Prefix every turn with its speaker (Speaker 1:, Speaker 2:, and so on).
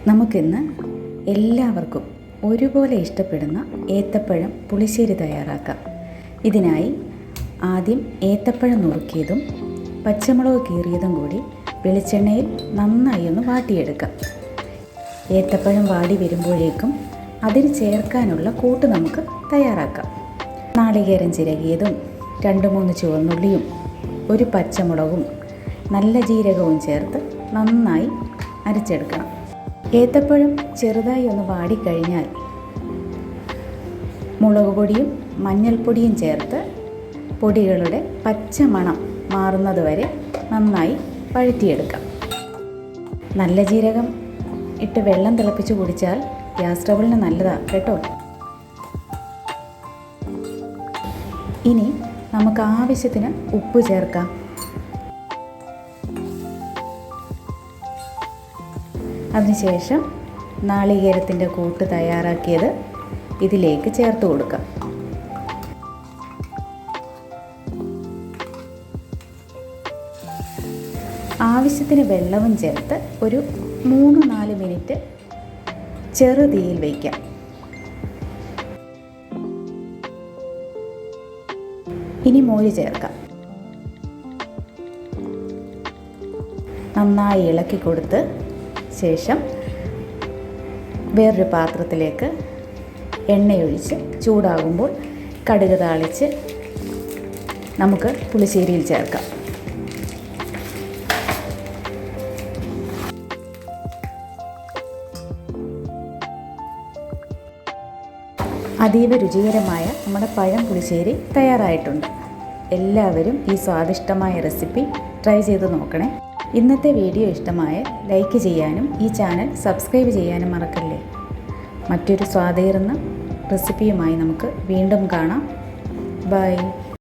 Speaker 1: നമുക്കിന്ന് എല്ലാവർക്കും ഒരുപോലെ ഇഷ്ടപ്പെടുന്ന ഏത്തപ്പഴം പുളിശ്ശേരി തയ്യാറാക്കാം. ഇതിനായി ആദ്യം ഏത്തപ്പഴം നുറുക്കിയതും പച്ചമുളക് കീറിയതും കൂടി വെളിച്ചെണ്ണയിൽ നന്നായി ഒന്ന് വാട്ടിയെടുക്കാം. ഏത്തപ്പഴം വാടി വരുമ്പോഴേക്കും അതിന് ചേർക്കാനുള്ള കൂട്ട് നമുക്ക് തയ്യാറാക്കാം. നാളികേരം ചിരകിയതും 2-3 ചുവന്നുള്ളിയും ഒരു പച്ചമുളകും നല്ല ജീരകവും ചേർത്ത് നന്നായി അരച്ചെടുക്കണം. ഏത്തപ്പഴം ചെറുതായി ഒന്ന് വാടിക്കഴിഞ്ഞാൽ മുളക് പൊടിയും മഞ്ഞൾപ്പൊടിയും ചേർത്ത് പൊടികളുടെ പച്ച മണം മാറുന്നത് വരെ നന്നായി വഴറ്റിയെടുക്കാം. നല്ല ജീരകം ഇട്ട് വെള്ളം തിളപ്പിച്ച് കുടിച്ചാൽ ഗ്യാസ് ട്രബിളിന് നല്ലതാണ് കേട്ടോ. ഇനി നമുക്ക് ആവശ്യത്തിന് ഉപ്പ് ചേർക്കാം. അതിനുശേഷം നാളികേരത്തിൻ്റെ കൂട്ട് തയ്യാറാക്കിയത് ഇതിലേക്ക് ചേർത്ത് കൊടുക്കാം. ആവശ്യത്തിന് വെള്ളവും ചേർത്ത് ഒരു 3-4 മിനിറ്റ് ചെറുതീയിൽ വയ്ക്കാം. ഇനി മോര് ചേർക്കാം. നന്നായി ഇളക്കി കൊടുത്ത് ശേഷം വേറൊരു പാത്രത്തിലേക്ക് എണ്ണയൊഴിച്ച് ചൂടാകുമ്പോൾ കടുക് താളിച്ച് നമുക്ക് പുളിശ്ശേരിയിൽ ചേർക്കാം. അതീവ രുചികരമായ നമ്മുടെ പഴം പുളിശ്ശേരി തയ്യാറായിട്ടുണ്ട്. എല്ലാവരും ഈ സ്വാദിഷ്ടമായ റെസിപ്പി ട്രൈ ചെയ്ത് നോക്കണേ. ഇന്നത്തെ വീഡിയോ ഇഷ്ടമായ ലൈക്ക് ചെയ്യാനും ഈ ചാനൽ സബ്സ്ക്രൈബ് ചെയ്യാനും മറക്കല്ലേ. മറ്റൊരു സ്വാദേറുന്ന റെസിപ്പിയുമായി നമുക്ക് വീണ്ടും കാണാം. ബൈ.